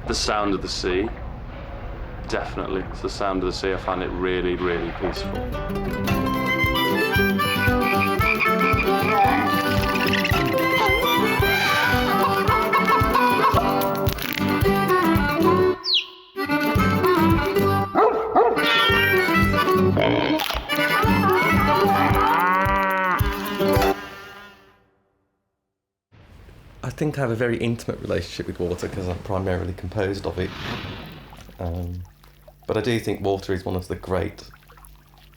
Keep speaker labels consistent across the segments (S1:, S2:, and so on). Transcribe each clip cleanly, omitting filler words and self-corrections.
S1: The sound of the sea. Definitely. It's the sound of the sea. I find it really, really peaceful.
S2: I think I have a very intimate relationship with water because I'm primarily composed of it. But I do think water is one of the great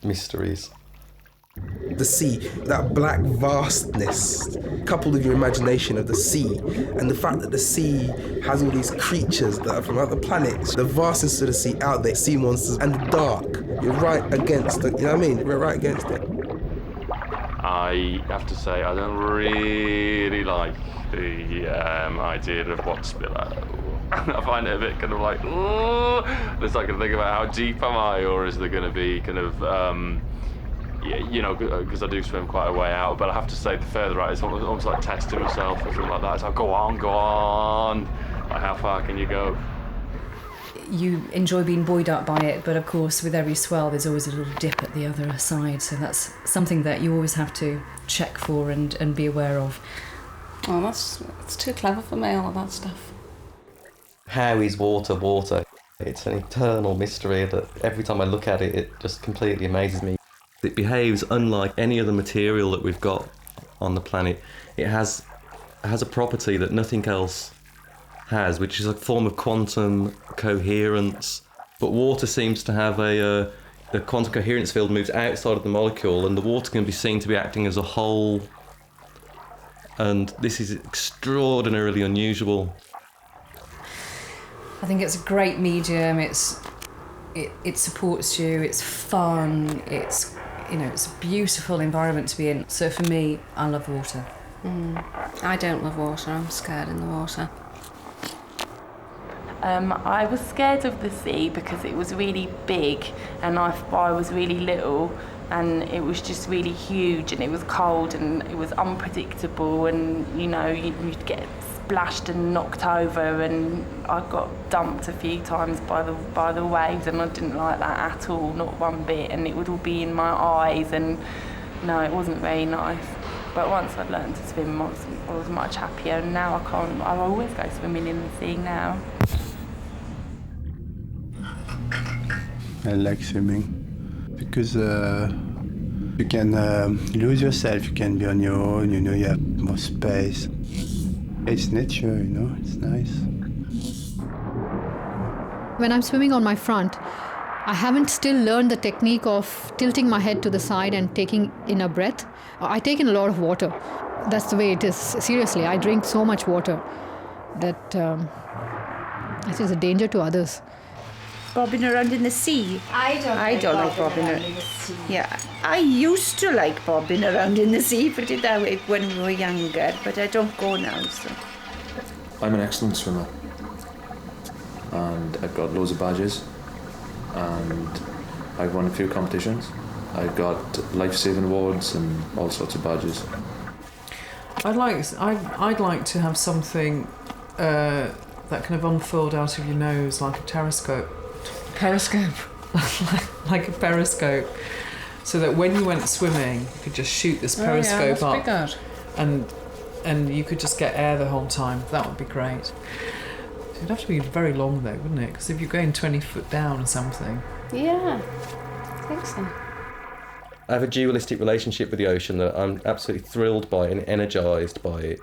S2: mysteries.
S3: The sea, that black vastness, coupled with your imagination of the sea, and the fact that the sea has all these creatures that are from other planets, the vastness of the sea out there, sea monsters, and the dark. You're right against it, you know what I mean? We're right against it.
S1: I have to say, I don't really like the idea of what's below. I find it a bit kind of like, ooh, it's like I think about how deep am I, or is there going to be kind of, you know, because I do swim quite a way out, but I have to say the further out, it's almost like testing myself or something like that. It's like, go on, like how far can you go?
S4: You enjoy being buoyed up by it, but of course with every swell there's always a little dip at the other side, so that's something that you always have to check for and be aware of.
S5: Oh, that's too clever for me, all of that stuff.
S2: How is water water? It's an eternal mystery that every time I look at it, it just completely amazes me. It behaves unlike any other material that we've got on the planet. It has a property that nothing else has, which is a form of quantum coherence. But water seems to have the quantum coherence field moves outside of the molecule, and the water can be seen to be acting as a whole. And this is extraordinarily unusual.
S4: I think it's a great medium. It supports you. It's fun. It's a beautiful environment to be in. So for me, I love water.
S5: I don't love water. I'm scared in the water.
S6: I was scared of the sea because it was really big, and I was really little, and it was just really huge, and it was cold, and it was unpredictable, and you'd get splashed and knocked over, and I got dumped a few times by the waves, and I didn't like that at all, not one bit, and it would all be in my eyes, and no, it wasn't very nice. But once I'd learned to swim, I was much happier, and now I always go swimming in the sea now.
S7: I like swimming because you can lose yourself, you can be on your own, you have more space. It's nature, it's nice.
S8: When I'm swimming on my front, I haven't still learned the technique of tilting my head to the side and taking in a breath. I take in a lot of water. That's the way it is. Seriously, I drink so much water that it is a danger to others.
S9: Bobbing around in the sea.
S5: I don't like bobbing around
S9: in the sea.
S5: Yeah, I used to like bobbing around in the sea, put it that way, when we were younger, but I don't go now, so.
S10: I'm an excellent swimmer, and I've got loads of badges, and I've won a few competitions. I've got life-saving awards and all sorts of badges.
S11: I'd like to have something that kind of unfold out of your nose like a periscope. Like a periscope, so that when you went swimming, you could just shoot this periscope up, and you could just get air the whole time. That would be great. It'd have to be very long though, wouldn't it? Because if you're going 20 foot down or something.
S5: Yeah, I think so.
S2: I have a dualistic relationship with the ocean that I'm absolutely thrilled by and energised by it,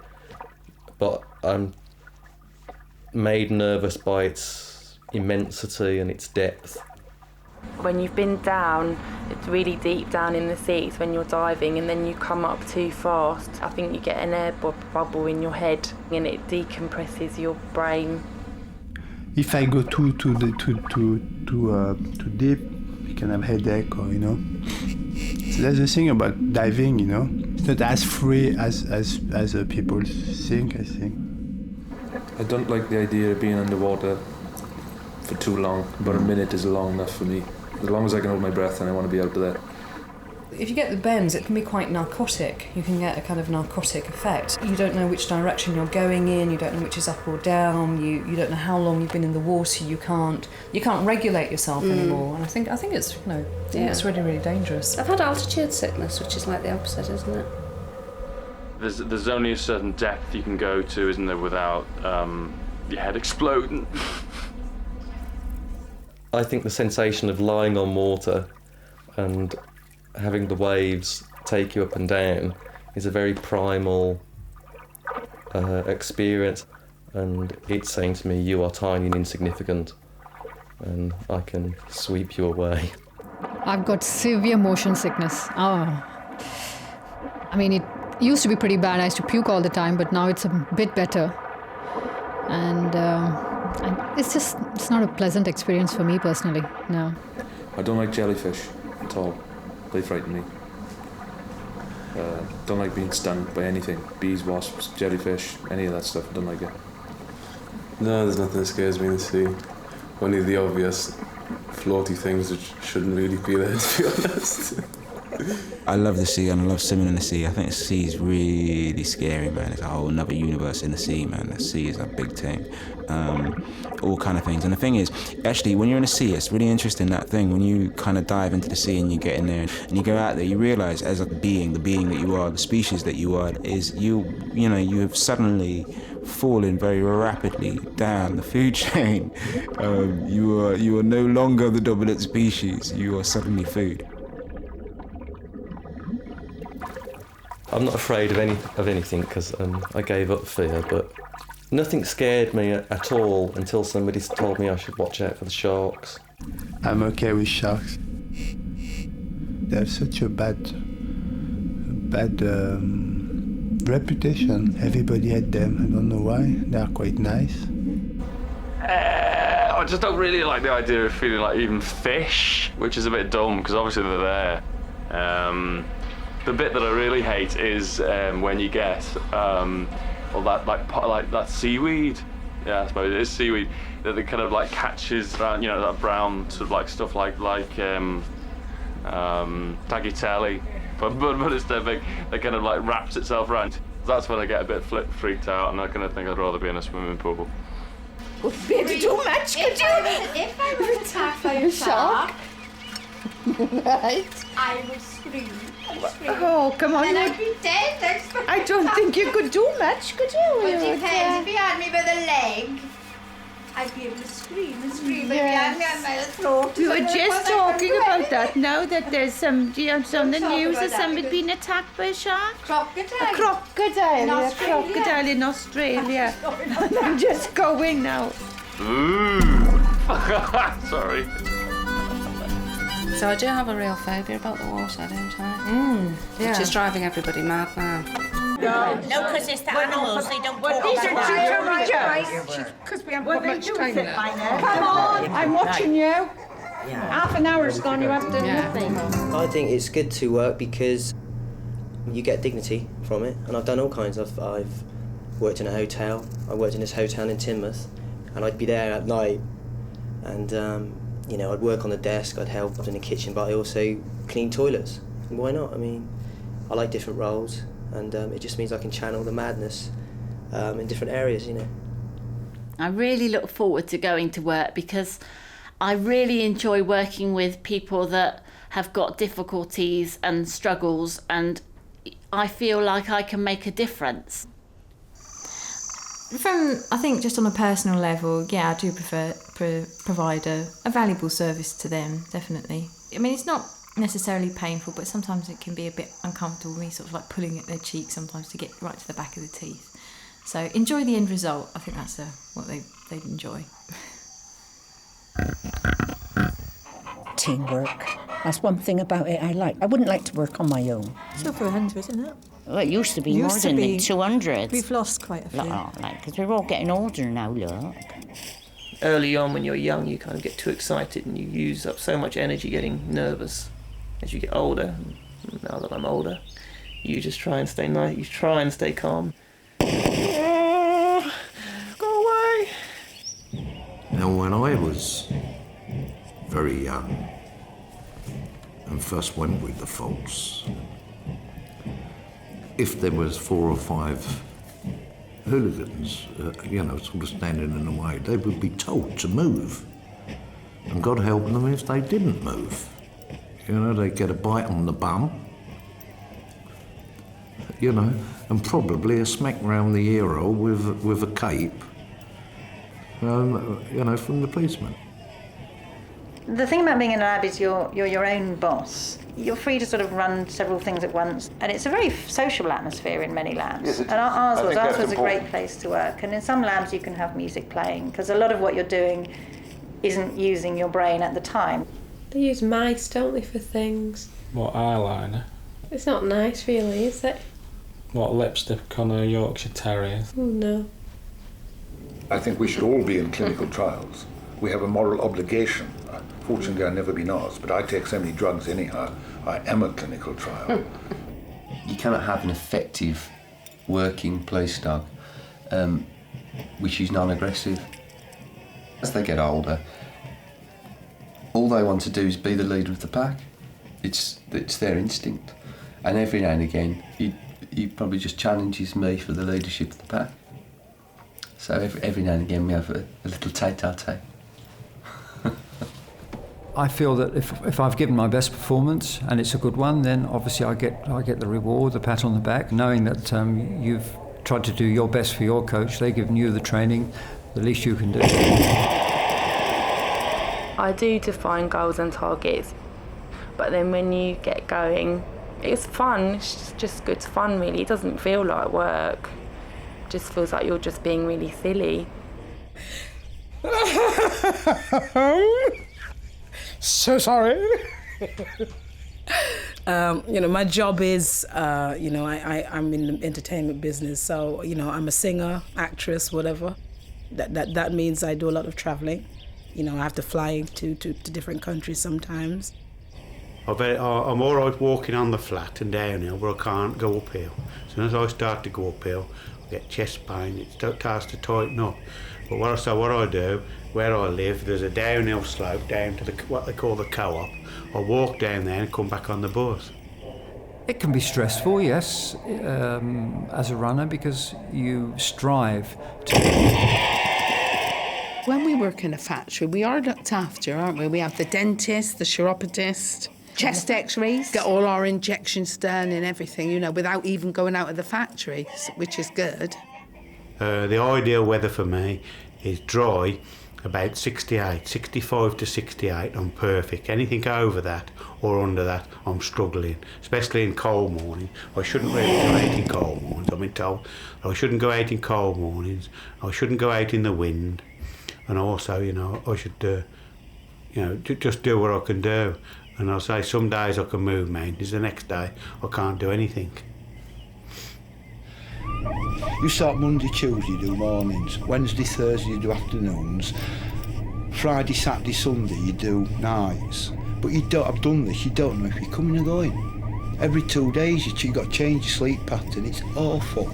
S2: but I'm made nervous by its immensity and its depth.
S6: When you've been down, it's really deep down in the sea, it's when you're diving, and then you come up too fast. I think you get an air bubble in your head, and it decompresses your brain.
S7: If I go too deep, you can have a headache, or So that's the thing about diving, It's not as free as people think, I think.
S10: I don't like the idea of being underwater for too long, but a minute is long enough for me. As long as I can hold my breath and I want to be out of there.
S4: If you get the bends, it can be quite narcotic. You can get a kind of narcotic effect. You don't know which direction you're going in, you don't know which is up or down, you don't know how long you've been in the water, you can't regulate yourself anymore. And I think it's, it's really, really dangerous.
S12: I've had altitude sickness, which is like the opposite, isn't it?
S1: There's only a certain depth you can go to, isn't there, without your head exploding.
S2: I think the sensation of lying on water and having the waves take you up and down is a very primal experience, and it's saying to me, you are tiny and insignificant, and I can sweep you away.
S8: I've got severe motion sickness. I mean, it used to be pretty bad. I used to puke all the time, but now it's a bit better. And it's not a pleasant experience for me personally, no.
S10: I don't like jellyfish at all. They frighten me. Don't like being stung by anything. Bees, wasps, jellyfish, any of that stuff. I don't like it.
S13: No, there's nothing that scares me in the sea. Only the obvious floaty things which shouldn't really be there, to be honest.
S14: I love the sea and I love swimming in the sea. I think the sea is really scary, man. It's a whole another universe in the sea, man. The sea is a big thing. All kind of things. And the thing is, actually, when you're in the sea, it's really interesting, that thing. When you kind of dive into the sea and you get in there and you go out there, you realise as a being, the being that you are, the species that you are, is you have suddenly fallen very rapidly down the food chain. You are no longer the dominant species. You are suddenly food.
S2: I'm not afraid of anything because I gave up fear, but nothing scared me at all until somebody told me I should watch out for the sharks.
S7: I'm okay with sharks. They have such a bad reputation. Everybody had them. I don't know why. They are quite nice.
S1: I just don't really like the idea of feeling like even fish, which is a bit dumb because obviously they're there. The bit that I really hate is when you get that seaweed. Yeah, I suppose it is seaweed that kind of like catches around, that brown sort of like stuff like tagliatelle, but instead of that kind of like wraps itself around. That's when I get a bit freaked out, and I kind of think I'd rather be in a swimming pool.
S5: Would be too much, could you?
S9: If I was attacked by a shark,
S5: Right.
S9: I would scream.
S5: Oh, come on.
S9: And I'd be dead.
S5: I don't think you could do much, could you?
S9: Well, it depends. If he had me by the leg, I'd be able to scream and scream. But if he had me on my throat...
S5: We were just talking about that now, that there's somebody on the news of somebody being attacked by a shark.
S9: Crocodile.
S5: A crocodile.
S9: In
S5: A
S9: Australia.
S5: crocodile in Australia. And I'm just going now.
S1: Ooh. Sorry.
S12: So I do have a real phobia about the water, don't I?
S5: Yeah.
S12: Which is driving everybody mad now.
S15: No, because it's the animals, they don't talk
S5: These
S15: about
S5: are
S15: because we haven't got much time left.
S5: Come on, I'm watching you. Half an hour's gone, you have to do nothing.
S16: I think it's good to work because you get dignity from it, and I've done all kinds. I've worked in a hotel. I worked in this hotel in Teignmouth, and I'd be there at night, and I'd work on the desk, I'd help in the kitchen, but I also clean toilets. And why not? I mean, I like different roles, and it just means I can channel the madness in different areas,
S17: I really look forward to going to work because I really enjoy working with people that have got difficulties and struggles, and I feel like I can make a difference.
S4: I think just on a personal level, I do prefer provide a valuable service to them, definitely. I mean, it's not necessarily painful, but sometimes it can be a bit uncomfortable, me sort of like pulling at their cheek sometimes to get right to the back of the teeth. So enjoy the end result. I think that's what they'd enjoy.
S15: Teamwork. That's one thing about it I like. I wouldn't like to work on my own.
S18: It's over 100, isn't it?
S15: Well, it used to be more than 200.
S18: We've lost quite a few.
S15: Because we're all getting older now, look.
S19: Early on when you're young, you kind of get too excited and you use up so much energy getting nervous. As you get older, now that I'm older, you just try and stay nice, you try and stay calm. Go away!
S20: Now, when I was very young, and first went with the false, if there was 4 or 5 hooligans, sort of standing in the way, they would be told to move. And God help them if they didn't move. They'd get a bite on the bum, and probably a smack round the ear hole with a cape, from the policeman.
S21: The thing about being in a lab is you're your own boss. You're free to sort of run several things at once, and it's a very social atmosphere in many labs.
S22: Yes, it is.
S21: And ours was a
S22: important.
S21: great place to work. And in some labs you can have music playing, because a lot of what you're doing isn't using your brain at the time.
S23: They use mice, don't they, for things?
S24: What, eyeliner?
S23: It's not nice, really, is it?
S24: What, lipstick on a Yorkshire Terrier?
S23: Oh, no.
S22: I think we should all be in clinical trials. We have a moral obligation. Fortunately, I've never been asked, but I take so many drugs anyhow. I am a clinical trial.
S25: You cannot have an effective working police dog which is non-aggressive. As they get older, all they want to do is be the leader of the pack. It's their instinct. And every now and again, he probably just challenges me for the leadership of the pack. So every now and again we have a little tete-a-tete.
S26: I feel that if I've given my best performance and it's a good one, then obviously I get the reward, the pat on the back, knowing that you've tried to do your best for your coach. They've given you the training, the least you can do.
S6: I do define goals and targets, but then when you get going, it's fun. It's just good fun, really. It doesn't feel like work. It just feels like you're just being really silly.
S27: So sorry. My job is, I'm in the entertainment business, so, I'm a singer, actress, whatever. That means I do a lot of traveling. I have to fly to different countries sometimes.
S28: I'm all right walking on the flat and downhill, but I can't go uphill. As soon as I start to go uphill, I get chest pain. It starts to tighten up. But what I do, where I live, there's a downhill slope down to what they call the co-op. I walk down there and come back on the bus.
S26: It can be stressful, yes, as a runner, because you strive to...
S29: When we work in a factory, we are looked after, aren't we? We have the dentist, the chiropodist, chest x-rays, get all our injections done and everything, without even going out of the factory, which is good.
S28: The ideal weather for me is dry, about 65 to 68, I'm perfect. Anything over that or under that, I'm struggling, especially in cold mornings. I shouldn't really go out in cold mornings. I've been told I shouldn't go out in cold mornings. I shouldn't go out in the wind. And also, I should, just do what I can do. And I'll say some days I can move mountains, the next day I can't do anything.
S30: You start Monday, Tuesday, you do mornings. Wednesday, Thursday, you do afternoons. Friday, Saturday, Sunday, you do nights. But I've done this, you don't know if you're coming or going. Every 2 days, you've got to change your sleep pattern. It's awful.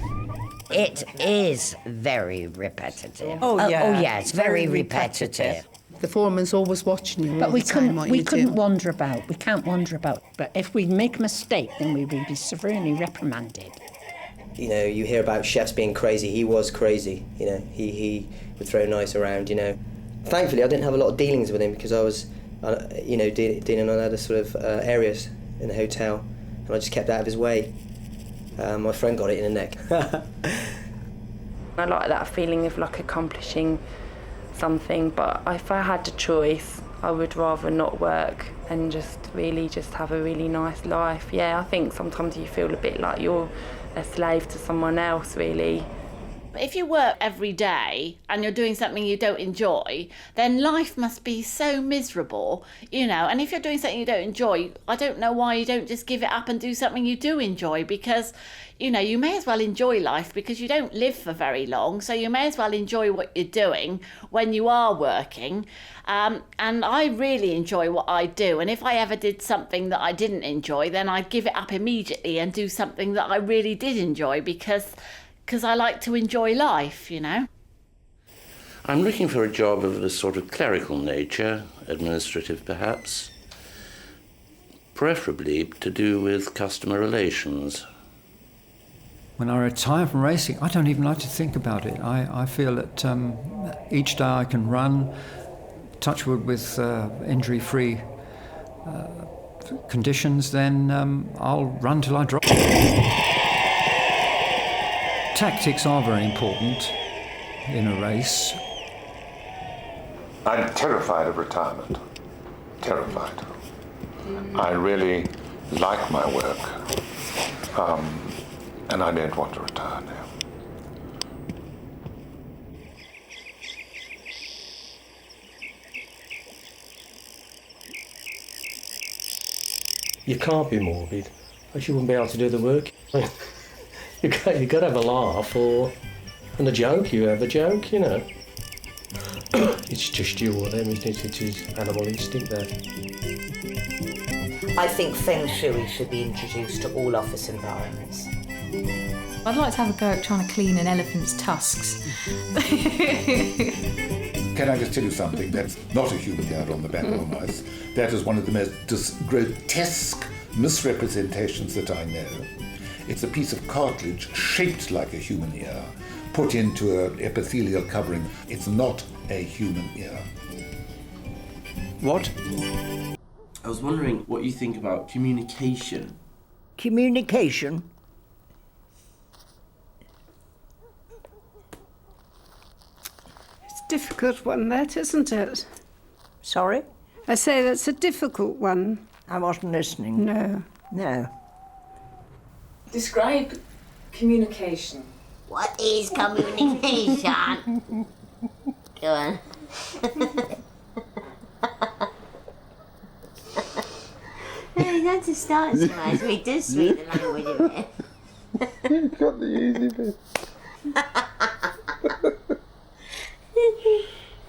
S31: It is very repetitive.
S29: Oh, yeah.
S31: Yeah, it's very repetitive.
S29: The foreman's always watching you.
S15: But we couldn't
S29: do.
S15: wander about. We can't wander about. But if we make a mistake, then we will be severely reprimanded.
S16: You hear about chefs being crazy. He was crazy. He would throw knives around. Thankfully, I didn't have a lot of dealings with him because I was, dealing on other sort of areas in the hotel, and I just kept out of his way. My friend got it in the neck.
S6: I like that feeling of accomplishing something, but if I had the choice, I would rather not work and just have a really nice life. Yeah, I think sometimes you feel a bit like you're a slave to someone else, really.
S17: If you work every day and you're doing something you don't enjoy, then life must be so miserable, and if you're doing something you don't enjoy, I don't know why you don't just give it up and do something you do enjoy, because you may as well enjoy life, because you don't live for very long, so you may as well enjoy what you're doing when you are working. And I really enjoy what I do, and if I ever did something that I didn't enjoy, then I'd give it up immediately and do something that I really did enjoy, because I like to enjoy life,
S32: I'm looking for a job of a sort of clerical nature, administrative perhaps, preferably to do with customer relations.
S26: When I retire from racing, I don't even like to think about it. I feel that each day I can run, touch wood with injury-free conditions, then I'll run till I drop. Tactics are very important in a race.
S22: I'm terrified of retirement. Terrified. I really like my work, and I don't want to retire now.
S1: You can't be morbid, else you wouldn't be able to do the work. You've got to have a laugh, and a joke, you have a joke, you know. It's just you or them, isn't it? It is animal instinct there.
S31: I think Feng Shui should be introduced to all office environments.
S4: I'd like to have a go at trying to clean an elephant's tusks.
S22: Can I just tell you something? That's not a human yard on the back of a mouse. That is one of the most grotesque misrepresentations that I know. It's a piece of cartilage shaped like a human ear, put into an epithelial covering. It's not a human ear.
S2: What? I was wondering what you think about communication.
S31: Communication?
S3: It's a difficult one, that, isn't it?
S31: Sorry?
S3: I say that's a difficult one.
S31: I wasn't listening.
S3: No.
S31: No.
S5: Describe communication.
S31: What is communication? Go on. You don't have to start so much. We do speak the language of it.
S32: You got the easy bit.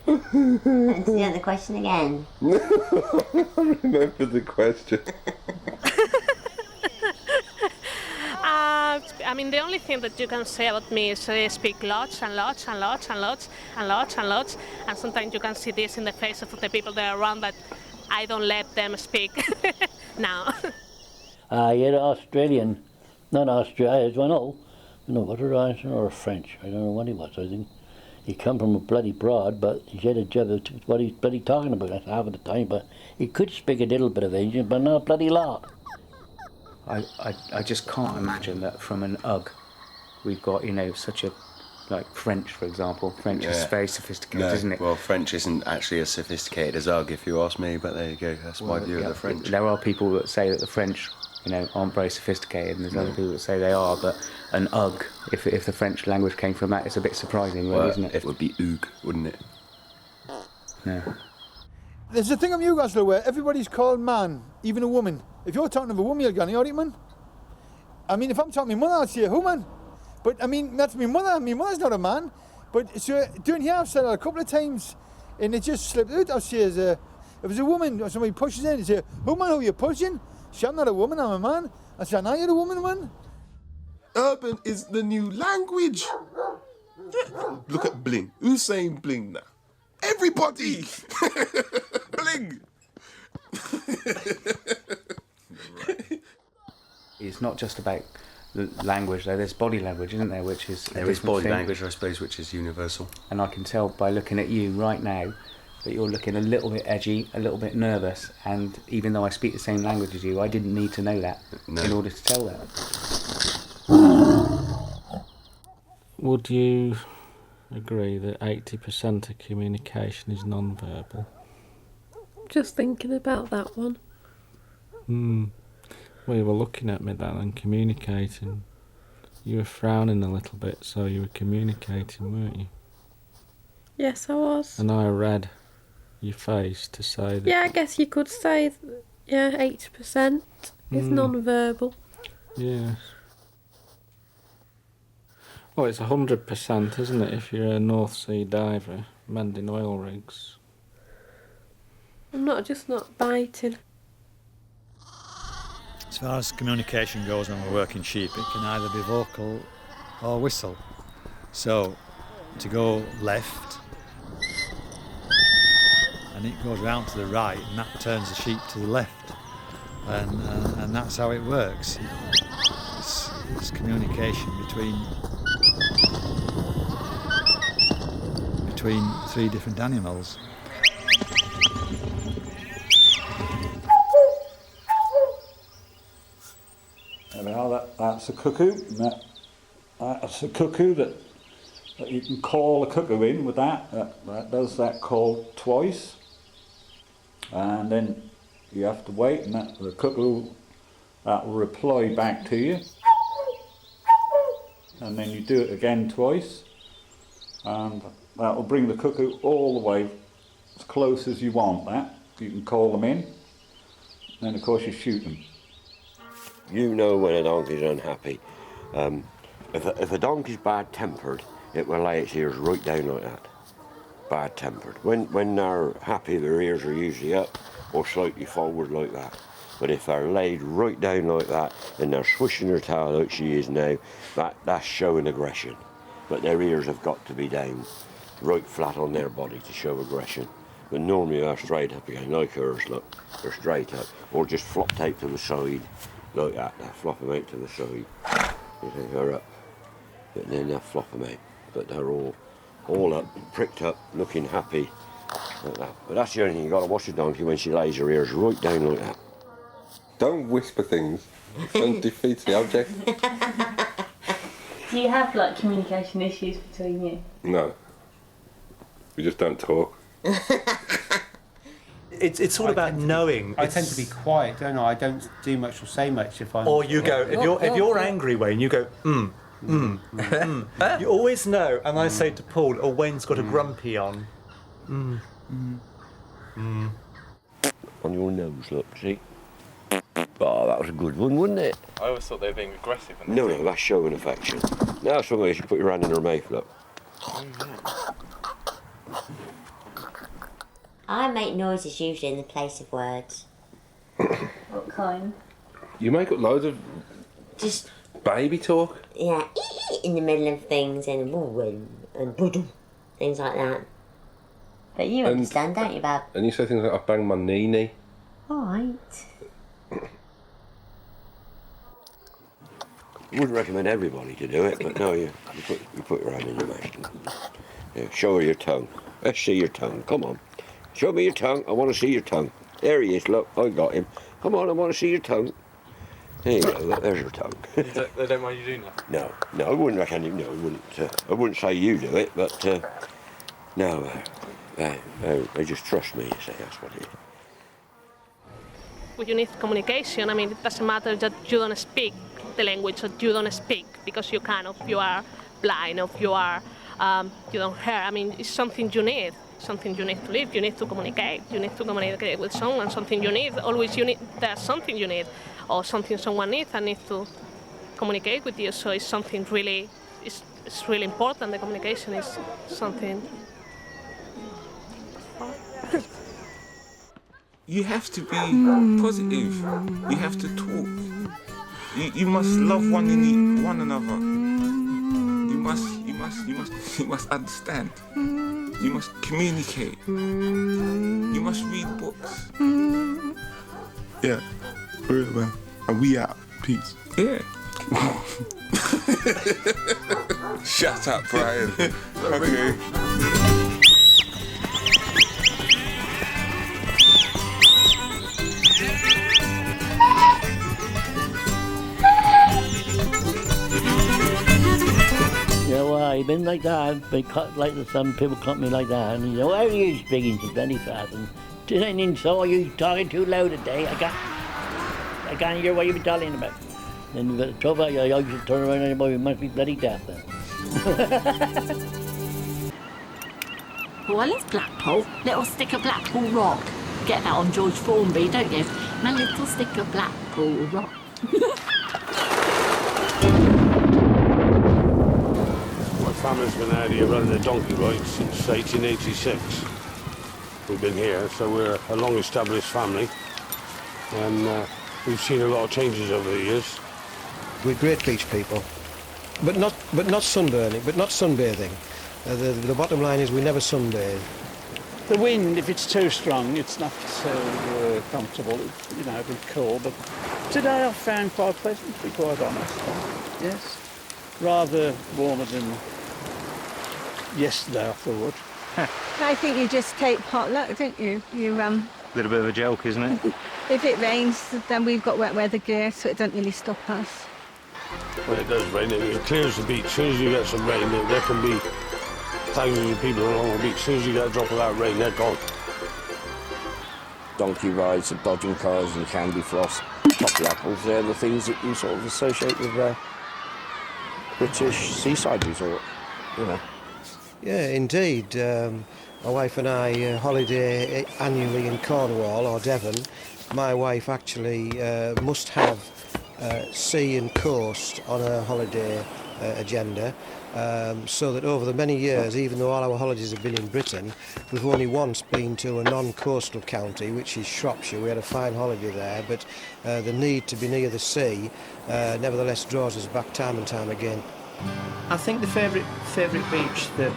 S31: Answer the other question again.
S32: I remember the question.
S7: I mean, the only thing that you can say about me is I speak lots and lots and lots and lots and lots and lots, and sometimes you can see this in the faces of the people that are around, that I don't let them speak now.
S8: You're Australian, not Australian, I know. You know, what a Russian or a French, I don't know what he was, I think. He come from a bloody broad, but he said a job of what he's bloody talking about half of the time, but he could speak a little bit of Asian, but not a bloody lot.
S9: I just can't imagine that from an UG we've got, you know, such a, like French, for example. French is very sophisticated, isn't it?
S3: Well, French isn't actually as sophisticated as UG, if you ask me, but there you go, that's my view of the French.
S9: There are people that say that the French, you know, aren't very sophisticated, and there's other people that say they are, but an UG, if the French language came from that, it's a bit surprising, really, isn't it?
S3: It would be UG, wouldn't it?
S9: No.
S10: There's a thing of you guys where everybody's called man, even a woman. If you're talking to a woman, you're going, all right, man? I mean, if I'm talking to my mother, I'd say, who, man? But, I mean, that's my mother. My mother's not a man. But, so, doing here, I've said it a couple of times, and it just slipped out. I'll say, if it's a woman, or somebody pushes in, they say, who, man, who are you pushing? Say, I'm not a woman, I'm a man. I say, now you're a woman, man.
S3: Urban is the new language. Look at bling. Who's saying bling now? Everybody! Bling!
S9: It's not just about the language, though. There's body language, isn't there? Which is
S3: there is body language, I suppose, which is universal.
S9: And I can tell by looking at you right now that you're looking a little bit edgy, a little bit nervous, and even though I speak the same language as you, I didn't need to know that in order to tell that.
S24: Would you agree that 80% of communication is non-verbal?
S23: Just thinking about that one.
S24: Well, you were looking at me then and communicating. You were frowning a little bit, so you were communicating, weren't you?
S23: Yes, I was.
S24: And I read your face to say that...
S23: Yeah, I guess you could say, 80% is non-verbal.
S24: Yes. Well, it's 100%, isn't it, if you're a North Sea diver mending oil rigs?
S23: I'm not biting.
S11: As far as communication goes when we're working sheep, it can either be vocal or whistle. So, to go left, and it goes round to the right, and that turns the sheep to the left. and that's how it works. It's communication between three different animals.
S12: Now that's a cuckoo. That's a cuckoo that you can call a cuckoo in with that. That does that call twice, and then you have to wait, and the cuckoo that will reply back to you, and then you do it again twice, and that will bring the cuckoo all the way as close as you want. That you can call them in, and then of course you shoot them.
S13: You know when a donkey's unhappy. If a donkey's bad-tempered, it will lay its ears right down like that. Bad-tempered. When they're happy, their ears are usually up or slightly forward like that. But if they're laid right down like that and they're swishing their tail like she is now, that's showing aggression. But their ears have got to be down, right flat on their body to show aggression. But normally they're straight up again, like hers, look. They're straight up. Or just flopped out to the side, like that. They flop them out to the side. You think they're up. But then they'll flop them out. But they're all up, pricked up, looking happy, like that. But that's the only thing, you've got to watch a donkey when she lays her ears right down like that.
S32: Don't whisper things. It defeats the object.
S6: Do you have like communication issues between you?
S32: No. We just don't talk.
S14: It's all about knowing.
S18: I tend to be quiet, don't I? I don't do much or say much if I'm...
S14: Or you go, if you're angry, Wayne, you go, You always know, and I say to Paul, oh, Wayne's got a grumpy on.
S13: On your nose, look, see? Oh, that was a good one, wasn't it?
S19: I always thought they were being aggressive.
S13: No, that's showing affection. Now somebody you should put your hand in her mouth, look.
S31: I make noises usually in the place of words.
S6: What kind?
S32: You make up loads of
S31: just
S32: baby talk.
S31: Yeah, in the middle of things and things like that. But you understand, don't you, Bab?
S32: And you say things like, I banged my knee.
S31: All right.
S13: I wouldn't recommend everybody to do it, but no, you put your hand in your mouth. Yeah, show her your tongue. Let's see your tongue. Come on. Show me your tongue. I want to see your tongue. There he is. Look, I got him. Come on, I want to see your tongue. There you go. There's your tongue.
S19: They don't mind you doing that?
S13: No, I wouldn't recommend him. No, I wouldn't say you do it, but no, they just trust me. You say that's what it is.
S7: When you need communication, I mean, it doesn't matter that you don't speak the language or you don't speak because you are blind or you don't hear. I mean, it's something you need to live. You need to communicate. You need to communicate with someone. There's something you need or something someone needs and needs to communicate with you. So it's something really, it's really important. The communication is something.
S20: You have to be positive. You have to talk. You must love one another. You must understand. You must communicate. You must read books. Yeah, real man. And we out. Peace. Yeah. Shut up, Brian. Okay.
S8: I've been like that. I've been cut like some people cut me like that. And you know, why are you speaking so bloody fast? And just ain't so you talking too loud today. I can't hear what you've been talking about. Then you've got the trouble. I should turn around and you must be bloody deaf then.
S17: Well, it's Blackpool. Little stick of Blackpool rock. Get that on George Formby, don't you? My little stick of Blackpool rock.
S21: Family's been out here running a donkey ride since 1886. We've been here, so we're a long-established family, and we've seen a lot of changes over the years.
S1: We're Great Beach people, but not sunbathing. The bottom line is we never sunbathe.
S2: The wind, if it's too strong, it's not so comfortable. You know, it'll be cool. But today I've found quite pleasant, to be quite honest. Yes, rather warmer than yesterday, I thought.
S4: I think you just take potluck, don't you?
S5: A little bit of a joke, isn't it?
S4: If it rains, then we've got wet weather gear, so it doesn't really stop us.
S21: When it does rain, it clears the beach. As soon as you get some rain, there can be thousands of people along the beach. As soon as you get a drop of that rain, they're gone.
S15: Donkey rides and dodging cars and candy floss, chocolate apples, they're the things that you sort of associate with a British seaside resort, you know.
S16: Yeah, indeed. My wife and I holiday annually in Cornwall or Devon. My wife actually must have sea and coast on her holiday agenda, so that over the many years, even though all our holidays have been in Britain, we've only once been to a non-coastal county, which is Shropshire. We had a fine holiday there, but the need to be near the sea nevertheless draws us back time and time again.
S22: I think the favourite beach that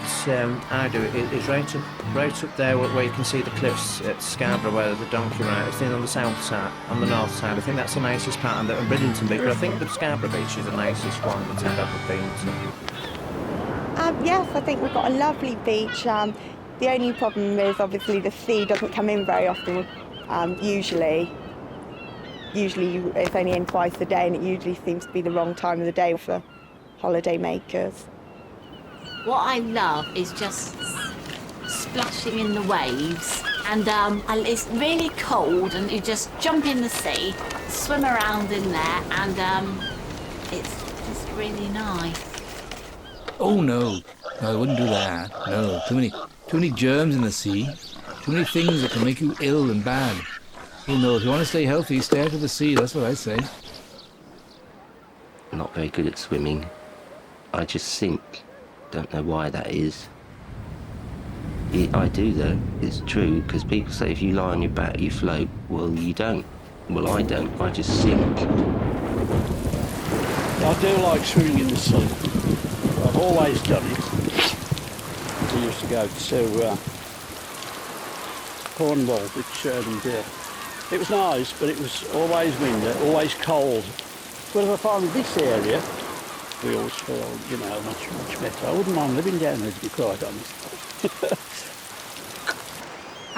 S22: I do is right up there where you can see the cliffs at Scarborough, where the donkey ride. I think on the south side, on the north side. I think that's the nicest part of the Bridlington Beach. But I think the Scarborough Beach is the nicest one that I've ever been to.
S25: Yes, I think we've got a lovely beach. The only problem is obviously the sea doesn't come in very often. Usually it's only in twice a day, and it usually seems to be the wrong time of the day for holiday makers.
S17: What I love is just splashing in the waves, and it's really cold, and you just jump in the sea, swim around in there, and it's just really nice.
S26: Oh no, I wouldn't do that. No, too many germs in the sea, too many things that can make you ill and bad. Oh no, if you want to stay healthy, stay out of the sea. That's what I say.
S27: Not very good at swimming. I just sink. Don't know why that is. I do though, it's true, because people say if you lie on your back you float. Well, you don't. Well, I don't, I just sink.
S2: I do like swimming in the sea. I've always done it. We used to go to Cornwall, which it was nice, but it was always windy, always cold. But if I found this area, we always feel, you know, much better. I wouldn't mind living down there, to be quite honest.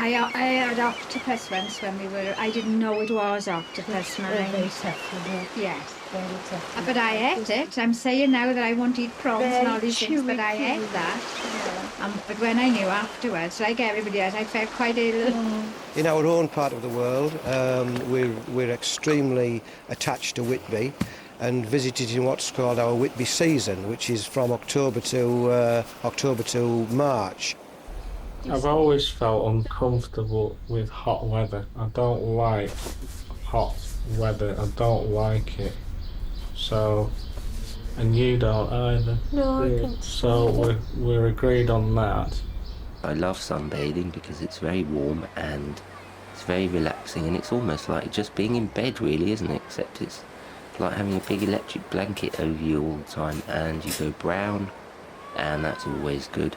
S28: I had octopus once when I didn't know it was octopus.
S25: Very tough, isn't it?
S28: Yes.
S25: Very tough.
S28: But I ate it. I'm saying now that I won't eat prawns and all these things, but I ate that. Yeah. But when I knew afterwards, like everybody else, I felt quite ill.
S16: In our own part of the world, we're extremely attached to Whitby and visited in what's called our Whitby season, which is from October to March.
S24: I've always felt uncomfortable with hot weather. I don't like hot weather. I don't like it. So, and you don't either.
S25: No, I can't.
S24: So we're agreed on that.
S27: I love sunbathing because it's very warm and it's very relaxing, and it's almost like just being in bed, really, isn't it? Except it's like having a big electric blanket over you all the time, and you go brown, and that's always good.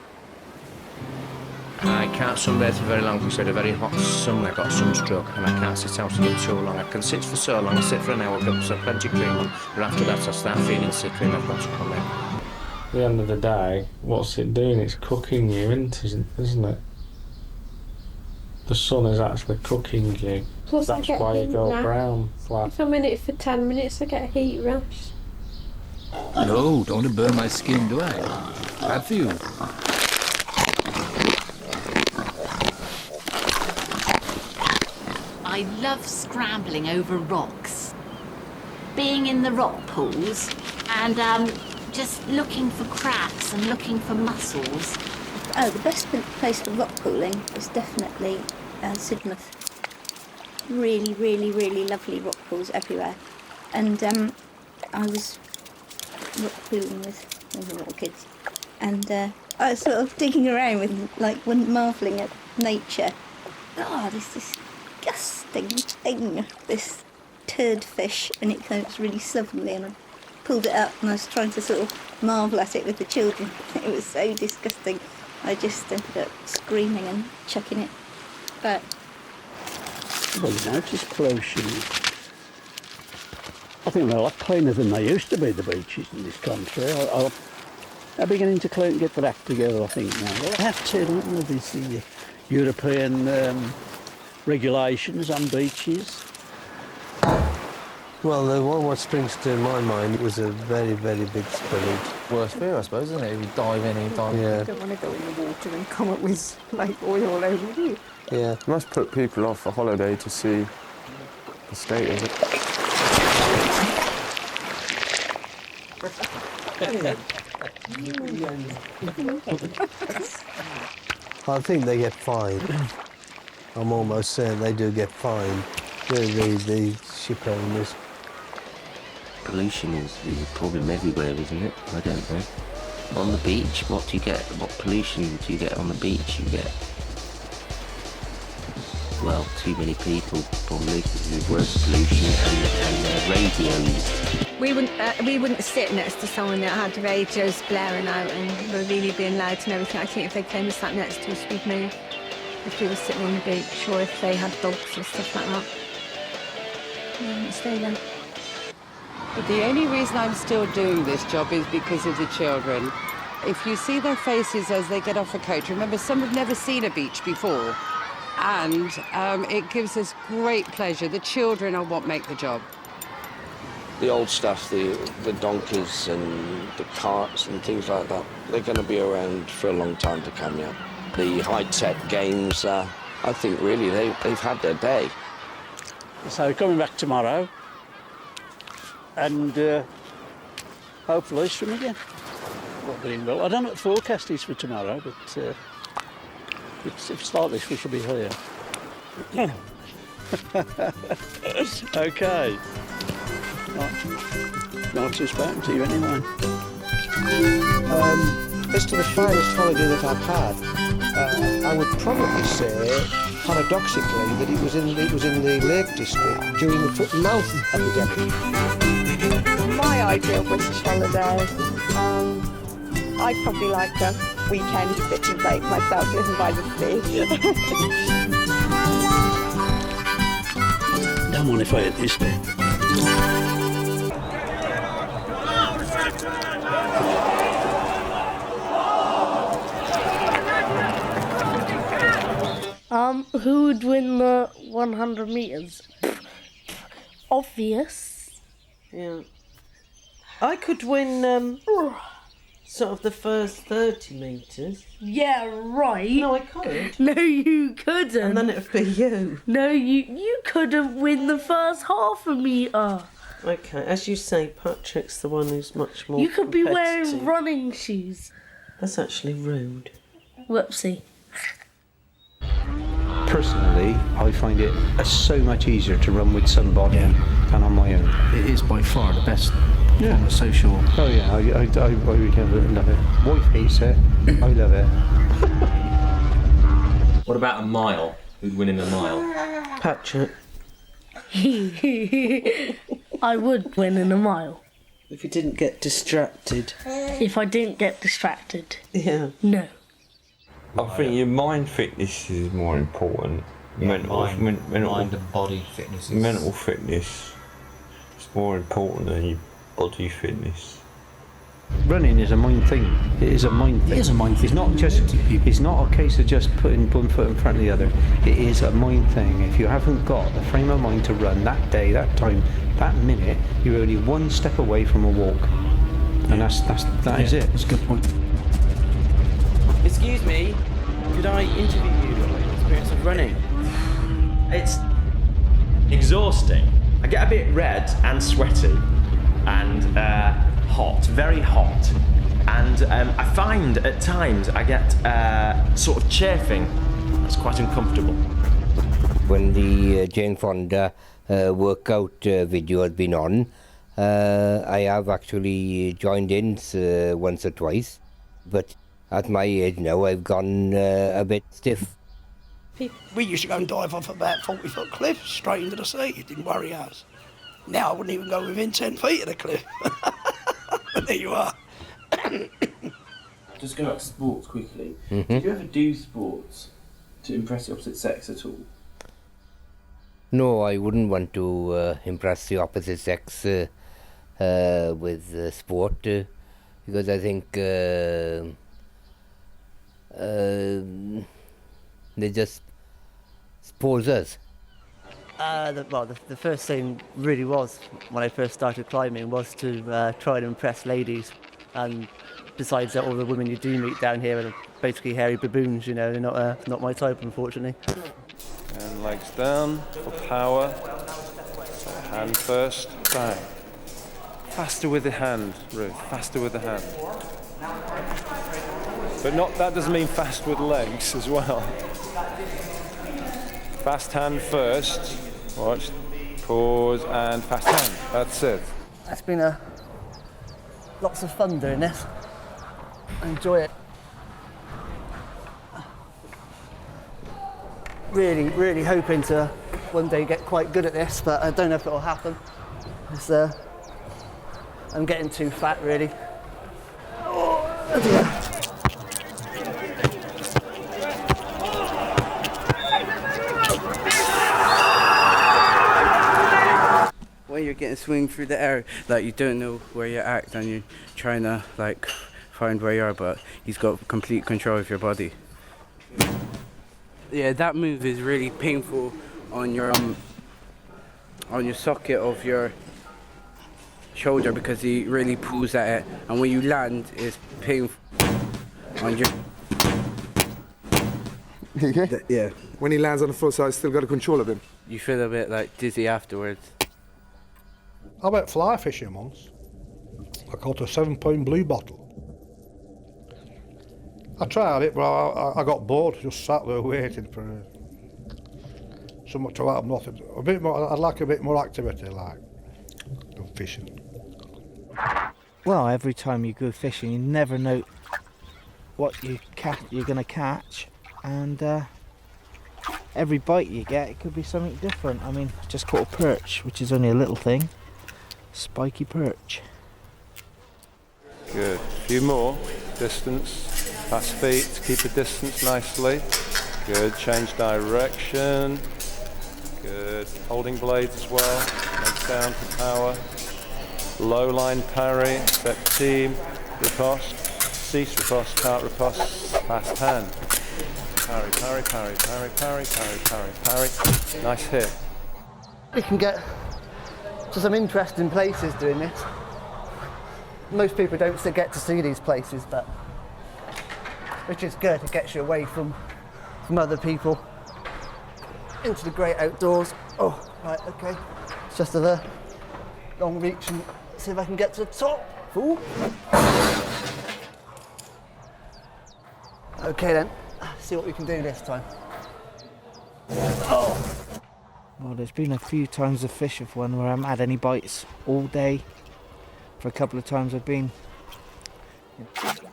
S22: I can't sunbathe for very long because I had a very hot sun. I got sunstroke, and I can't sit out for too long. I can sit for so long, I sit for an hour, put some plenty of cream on, but after that I start feeling sick and I've got to come in.
S24: At the end of the day, what's it doing? It's cooking you, isn't it? The sun is actually cooking you.
S23: Plus
S24: that's why you go brown.
S23: If I'm in it for 10 minutes, I get a heat rash.
S26: No, don't want to burn my skin, do I? Bad for you.
S17: I love scrambling over rocks, being in the rock pools, and just looking for cracks and looking for mussels.
S29: Oh, the best place for rock pooling is definitely Sidmouth. Really, really, really lovely rock pools everywhere. And I was rock pooling with the little kids, and I was sort of digging around with, like, marvelling at nature. God, this disgusting thing, this turd fish, and it came really slovenly, and I pulled it up and I was trying to sort of marvel at it with the children. It was so disgusting. I just ended up screaming and chucking it. But
S2: Well, you notice pollution. I think they're a lot cleaner than they used to be, the beaches in this country. They're beginning to get their act together, I think, now. Well, they have to, don't they? There's the European regulations on beaches.
S16: Well, the one what springs to my mind was a very, very big spillage.
S3: Worst fear, I suppose, isn't it? If you dive in, you dive in.
S16: Yeah.
S3: You don't want to go in the water and come up with like oil all over you.
S16: Yeah.
S15: It must put people off a holiday to see the state of it.
S16: I think they get fined. I'm almost certain they do get fined. The ship owners.
S27: Pollution is a problem everywhere, isn't it? I don't know. On the beach, what do you get? What pollution do you get on the beach? You get, well, too many people probably, worse pollution, and radios.
S4: We wouldn't sit next to someone that had radios blaring out and were really being loud and everything. I think if they came and sat next to us, we'd move. If we were sitting on the beach or if they had dogs or stuff like that. We wouldn't stay there.
S6: But the only reason I'm still doing this job is because of the children. If you see their faces as they get off a coach, remember some have never seen a beach before, and it gives us great pleasure. The children are what make the job.
S15: The old stuff, the donkeys and the carts and things like that, they're going to be around for a long time to come, yeah. The high-tech games, I think really they've had their day.
S2: So coming back tomorrow, and hopefully swim again. Not doing well. I don't know what the forecast is for tomorrow, but if it's like this, we should be here. Okay. Nicest spoken to you anyway.
S16: As to the finest holiday that I've had, I would probably say, paradoxically, that it was in the Lake District during the foot and mouth epidemic.
S25: My ideal British holiday, I'd probably like a weekend city break myself, living by the sea.
S2: Don't want if I had this bit.
S23: Who would win the 100 metres? Obvious.
S9: Yeah. I could win sort of the first 30 metres.
S23: Yeah, right.
S9: No, I could.
S23: No, you couldn't.
S9: And then it'd be you.
S23: No, you couldn't win the first half a metre.
S9: Okay, as you say, Patrick's the one who's much more
S23: You could be wearing
S9: competitive.
S23: running shoes.
S9: That's actually rude.
S23: Whoopsie.
S10: Personally, I find it so much easier to run with somebody than on my own.
S22: It is by far the best form of social.
S10: Oh yeah, I really love it. Wife hates it, I love it.
S11: What about a mile? Who'd win in a mile?
S9: Patrick.
S23: I would win in a mile.
S9: If you didn't get distracted.
S23: If I didn't get distracted.
S9: Yeah.
S23: No.
S12: I think your mind fitness is more important.
S11: Yeah,
S12: mental
S11: mind and body fitness is...
S12: Mental fitness is more important than your body fitness.
S10: Running is a mind thing. It is a mind thing.
S22: It is a mind thing.
S10: It's not just. It's not a case of just putting one foot in front of the other. It is a mind thing. If you haven't got the frame of mind to run that day, that time, that minute, you're only one step away from a walk. And that is it.
S22: That's a good point.
S6: Excuse me, could I interview you on your experience of running?
S14: It's exhausting. I get a bit red and sweaty and hot, very hot. And I find at times I get sort of chafing. That's quite uncomfortable.
S18: When the Jane Fonda workout video has been on, I have actually joined in once or twice, but at my age now I've gone a bit stiff.
S19: We used to go and dive off about 40-foot cliffs straight into the sea. It didn't worry us. Now I wouldn't even go within 10 feet of the cliff. But there you are.
S1: just go back to sports quickly.
S18: Mhm.
S1: Did you ever do sports to impress the opposite sex at all?
S18: No, I wouldn't want to impress the opposite sex with sport because I think they just spoils us.
S5: The first thing really was, when I first started climbing, was to try and impress ladies. And besides that, all the women you do meet down here are basically hairy baboons, you know, they're not my type, unfortunately.
S12: And legs down for power. So hand first, bang. Faster with the hand, Ruth, faster with the hand. But that doesn't mean fast with legs as well. Fast hand first, watch, pause and fast hand, that's it.
S5: It's been lots of fun doing this. I enjoy it. Really, really hoping to one day get quite good at this, but I don't know if it'll happen. I'm getting too fat, really. Oh dear.
S7: When you're getting swing through the air, like you don't know where you're at and you're trying to like find where you are, but he's got complete control of your body. Yeah, that move is really painful on your socket of your shoulder because he really pulls at it, and when you land, it's painful on your.
S8: Okay.
S7: Yeah.
S8: When he lands on the full side, still got a control of him.
S7: You feel a bit like dizzy afterwards.
S13: I went fly fishing once. I caught a 7-pound blue bottle. I tried it, but I got bored. Just sat there waiting for something to happen. Nothing. A bit more. I'd like a bit more activity, like than fishing.
S20: Well, every time you go fishing, you never know what you're going to catch, and every bite you get, it could be something different. I mean, just caught a perch, which is only a little thing. Spiky perch.
S12: Good. A few more. Distance. Fast feet. Keep the distance nicely. Good. Change direction. Good. Holding blades as well. Legs down for power. Low line parry. Step team. Riposte. Cease riposte. Cart riposte. Fast hand. Parry, parry, parry, parry, parry, parry, parry, parry. Nice hit.
S5: We can get to some interesting places doing this. Most people don't get to see these places, but which is good. It gets you away from other people into the great outdoors. Oh, right, okay. It's just a long reach and see if I can get to the top. Ooh. Okay then, see what we can do this time. Oh.
S20: Well, there's been a few times I've fished with one where I haven't had any bites all day. For a couple of times I've been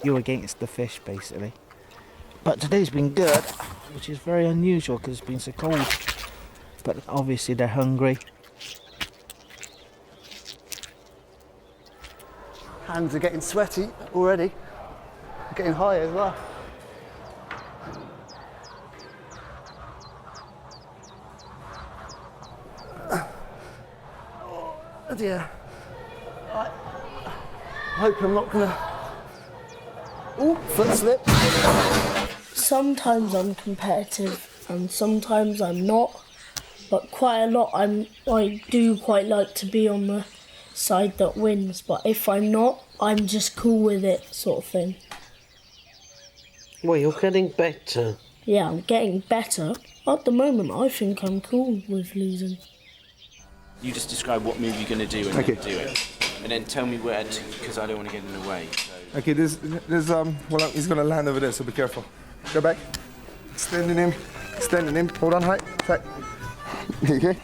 S20: you against the fish, basically. But today's been good, which is very unusual because it's been so cold. But obviously they're hungry.
S5: Hands are getting sweaty already. Getting high as well. Oh dear. I hope I'm not gonna. Ooh, foot slip.
S23: Sometimes I'm competitive and sometimes I'm not, but quite a lot I do quite like to be on the side that wins, but if I'm not, I'm just cool with it, sort of thing.
S9: Well, you're getting better.
S23: Yeah, I'm getting better. At the moment, I think I'm cool with losing.
S21: You just describe what move you're going to do and then do it. And then tell me where to, because I don't want to get in the way. So.
S8: Okay, there's well, he's gonna land over there, so be careful. Go back. Extending him. Hold on high. Tight. Okay.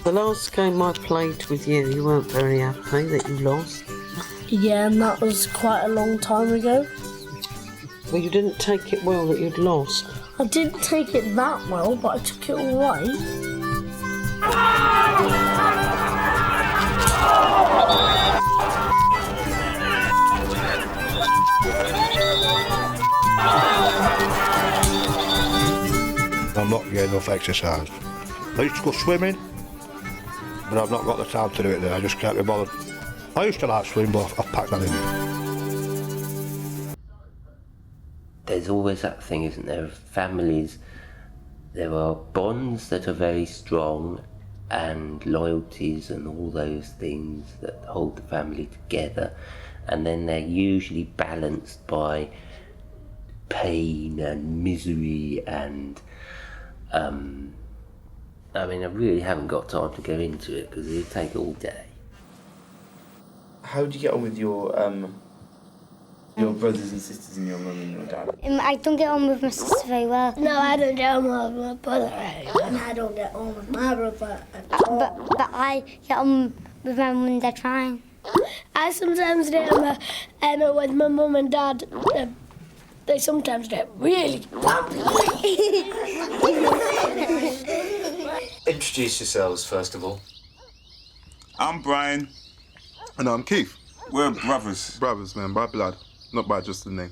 S9: The last game I played with you, you weren't very happy that you lost.
S23: Yeah, and that was quite a long time ago.
S9: Well, you didn't take it well that you'd lost.
S23: I didn't take it that well, but I took it all right.
S13: I'm not getting enough exercise. I used to go swimming, but I've not got the time to do it now. I just can't be bothered. I used to like swimming, but I've packed that in.
S18: There's always that thing, isn't there, of families. There are bonds that are very strong and loyalties and all those things that hold the family together, and then they're usually balanced by pain and misery and I mean, I really haven't got time to go into it because it'll take all day.
S1: How do you get on with your brothers and sisters and your mum and your dad?
S3: I don't get on with my sister very well.
S23: No, I don't get on with my brother, and I don't get on with my brother at all.
S3: But I get on with my mum and dad fine.
S23: I sometimes get on with my mum and dad. They sometimes get really
S21: Introduce yourselves, first of all.
S8: I'm Brian. And I'm Keith. We're brothers. Brothers, man, by blood, not by just the name.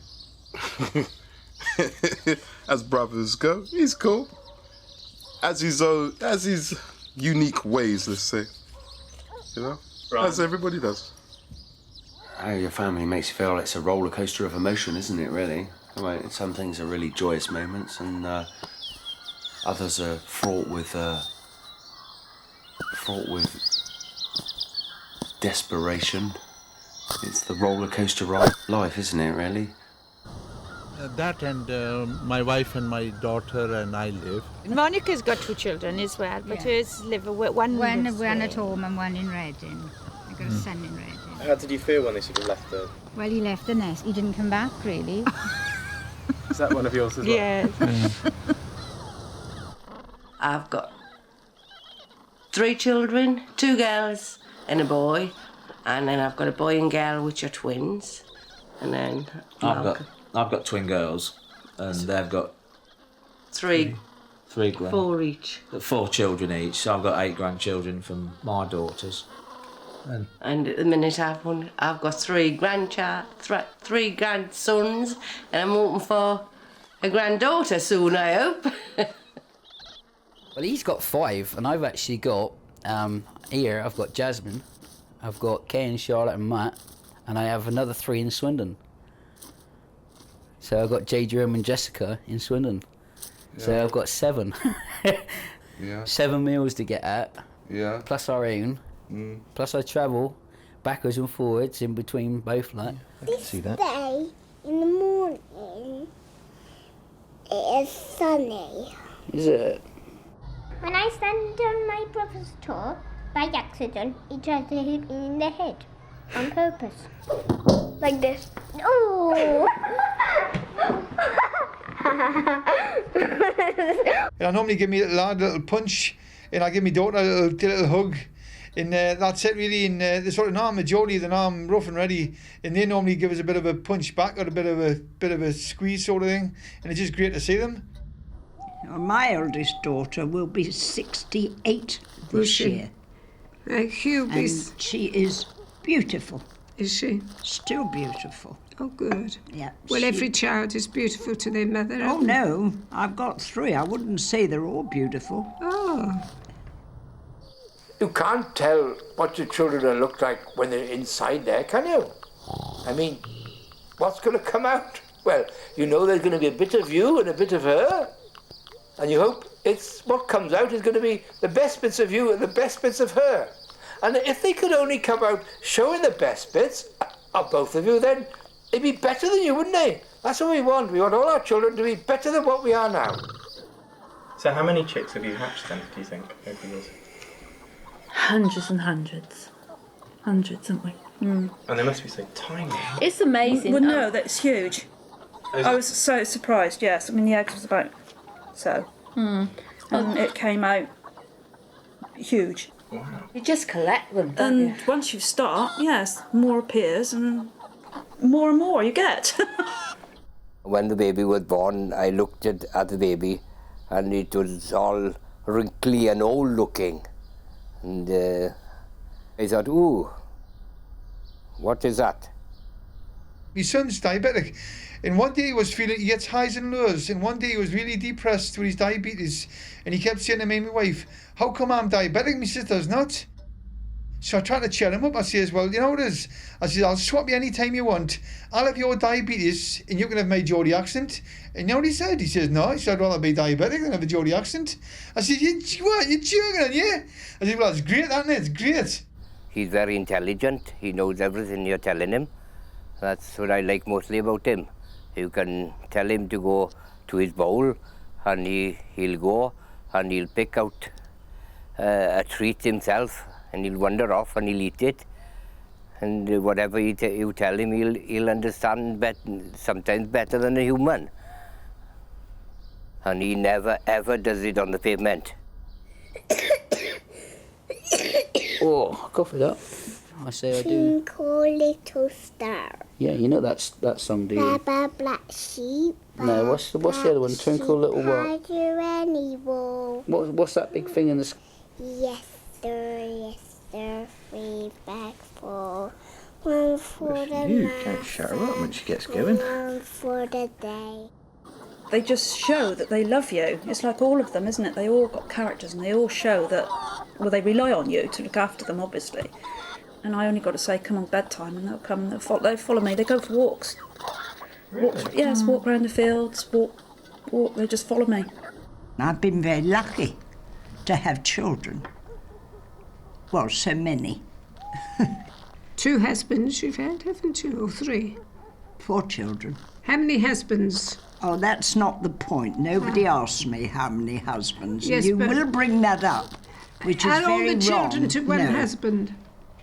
S8: As brothers go, he's cool. As his unique ways, let's say. You know? Right. As everybody does.
S4: How your family makes you feel it's a roller coaster of emotion, isn't it, really? I mean, some things are really joyous moments and others are fraught with desperation. It's the roller coaster ride of life, isn't it, really?
S15: That and my wife and my daughter and I live.
S17: Monica's got 2 children as well, but hers live one at home and one in Reading. I've got a son in Reading.
S21: How did you feel when they sort of left the...
S17: Well, he left the nest. He didn't come back, really.
S21: Is that one of yours as well?
S17: Yes.
S24: I've got 3 children, 2 girls and a boy, and then I've got a boy and girl which are twins, and then
S21: I've got twin girls, and they've got
S24: 3
S21: grand.
S24: 4 each.
S21: 4 children each. So I've got 8 grandchildren from my daughters.
S24: And at the minute I've got 3 grandsons, and I'm hoping for a granddaughter soon, I hope.
S26: Well, he's got 5, and I've actually got, here I've got Jasmine, I've got Ken, Charlotte and Matt, and I have another 3 in Swindon. So I've got Jay, Jerome and Jessica in Swindon. Yeah. So I've got 7.
S8: Yeah.
S26: 7 meals to get at.
S8: Yeah.
S26: Plus our own. Plus I travel backwards and forwards in between both, like.
S3: I can see that. Day in the morning, it is sunny.
S26: Is it?
S3: When I stand on my brother's toe, by accident, he tries to hit me in the head on purpose. Like this. Oh!
S13: I normally give me a little punch, and I give my daughter a little hug, and that's it really. And the sort of arm of Jodie, the arm rough and ready, and they normally give us a bit of a punch back or a bit of a squeeze sort of thing, and it's just great to see them.
S27: My eldest daughter will be 68 this year.
S17: Hubie's.
S27: And she is beautiful.
S17: Is she?
S27: Still beautiful.
S17: Oh, good.
S27: Yeah.
S17: Well, every child is beautiful to their mother.
S27: Oh, no. I've got 3. I wouldn't say they're all beautiful.
S17: Oh.
S28: You can't tell what your children will look like when they're inside there, can you? I mean, what's going to come out? Well, you know there's going to be a bit of you and a bit of her, and you hope what comes out is going to be the best bits of you and the best bits of her. And if they could only come out showing the best bits of both of you, then they'd be better than you, wouldn't they? That's what we want. We want all our children to be better than what we are now.
S21: So how many chicks have you hatched then, do you think, over the years?
S29: Hundreds and hundreds. Hundreds, haven't we?
S21: And they must be so tiny.
S29: It's amazing. Well, no, that's huge. I was so surprised, yes. I mean, the egg was about so. And it came out huge.
S24: Wow. You just collect them, don't
S29: and
S24: you?
S29: Once you start, yes, more appears and more you get.
S18: When the baby was born, I looked at the baby and it was all wrinkly and old looking. And I thought, ooh, what is that?
S13: My son's diabetic, And one day he gets highs and lows, and one day he was really depressed with his diabetes, and he kept saying to me and my wife, how come I'm diabetic? My sister's not. So I tried to cheer him up. I says, well, you know what it is? I says, I'll swap you any time you want. I'll have your diabetes and you can have my Geordie accent. And you know what he said? He says, no, he said, I'd rather be diabetic than have a Geordie accent. I said, you're joking, aren't you? I said, well, it's great, isn't it? It's great.
S18: He's very intelligent. He knows everything you're telling him. That's what I like mostly about him. You can tell him to go to his bowl and he'll go and he'll pick out a treat himself and he'll wander off and he'll eat it. And whatever you tell him, he'll understand sometimes better than a human. And he never ever does it on the pavement.
S26: Oh, go for that. I say I do.
S3: Twinkle little star.
S26: Yeah, you know that song, do you?
S3: Baba black sheep.
S26: No, what's the other one? Twinkle little what?
S3: Hide your any wall.
S26: What's that big thing in the sky?
S3: Yes, sir, 3 bags full. One for the
S2: You can't shut her up when she gets going.
S3: One for the day.
S29: They just show that they love you. It's like all of them, isn't it? They all got characters and they all show that, well, they rely on you to look after them, obviously. And I only got to say, come on bedtime, and they'll come and they follow me. They go for walks.
S2: Really?
S29: Walk around the fields, walk, they just follow me.
S27: I've been very lucky to have children. Well, so many.
S6: 2 husbands you've had, haven't you, or 3?
S27: 4 children.
S6: How many husbands?
S27: Oh, that's not the point. Nobody asked me how many husbands.
S6: Yes,
S27: you
S6: but
S27: will bring that up, which is
S6: Are all
S27: very
S6: the children
S27: wrong.
S6: to one
S27: No.
S6: husband?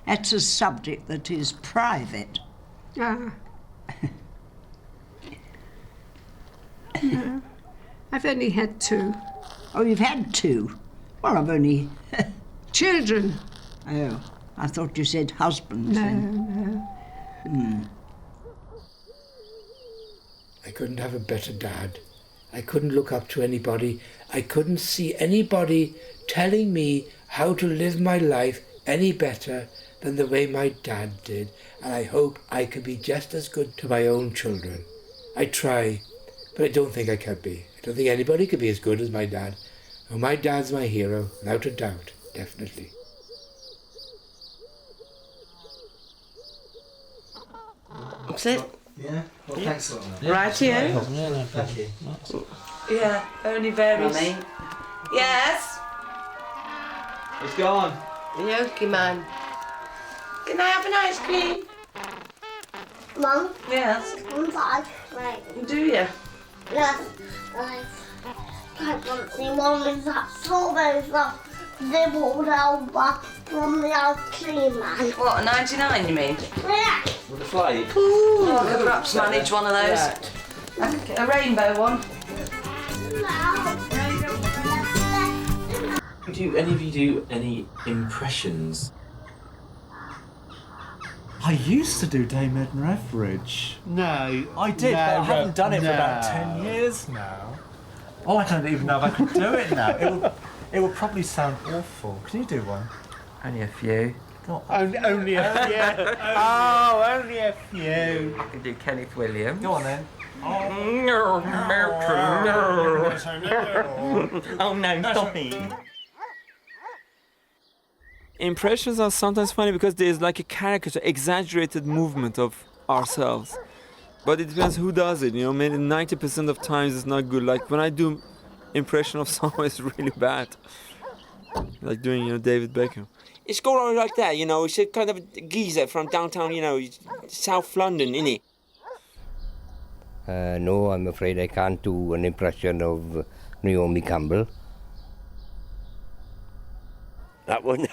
S27: That's a subject that is private.
S6: Ah. No. I've only had 2.
S27: Oh, you've had 2? Well, I've only...
S6: Children?
S27: Oh, I thought you said husbands.
S6: No,
S27: then.
S6: no.
S28: I couldn't have a better dad. I couldn't look up to anybody. I couldn't see anybody telling me how to live my life any better than the way my dad did. And I hope I can be just as good to my own children. I try, but I don't think I can be. I don't think anybody could be as good as my dad. Oh, my dad's my hero, without a doubt, definitely.
S24: That's it?
S2: Yeah? Well, thanks a lot.
S24: Right here?
S2: Yeah, thank you.
S24: Yeah, only varies.
S2: Mummy?
S24: Yes?
S2: It's gone.
S24: Okay, man. Can I have an ice cream?
S3: Mum?
S24: Yes?
S3: Want ice cream?
S24: Do you?
S3: Yes. I want the one with that strawberry stuff nibbled over from the ice cream man.
S24: What, a 99 you mean?
S3: Yeah.
S2: With a flake?
S24: Ooh, I could perhaps manage one of those. A rainbow one.
S2: Do any of you do any impressions?
S10: I used to do Dame Edna Etheridge.
S5: No.
S10: I did,
S5: no,
S10: but I haven't done it for about
S5: no.
S10: 10 years now. Oh, I don't even know if I could do it now. It would probably sound awful. Can you do one?
S2: Only a few.
S5: Only a few. Oh, only a few.
S2: I can do Kenneth Williams.
S10: Go on then.
S2: No, oh no, stop it.
S11: Impressions are sometimes funny because there's like a caricature, exaggerated movement of ourselves. But it depends who does it, you know, maybe 90% of times it's not good. Like when I do impression of someone, it's really bad. Like doing, you know, David Beckham.
S14: It's going on like that, you know, it's a kind of a geezer from downtown, you know, South London, innit?
S18: No, I'm afraid I can't do an impression of Naomi Campbell.
S16: That one?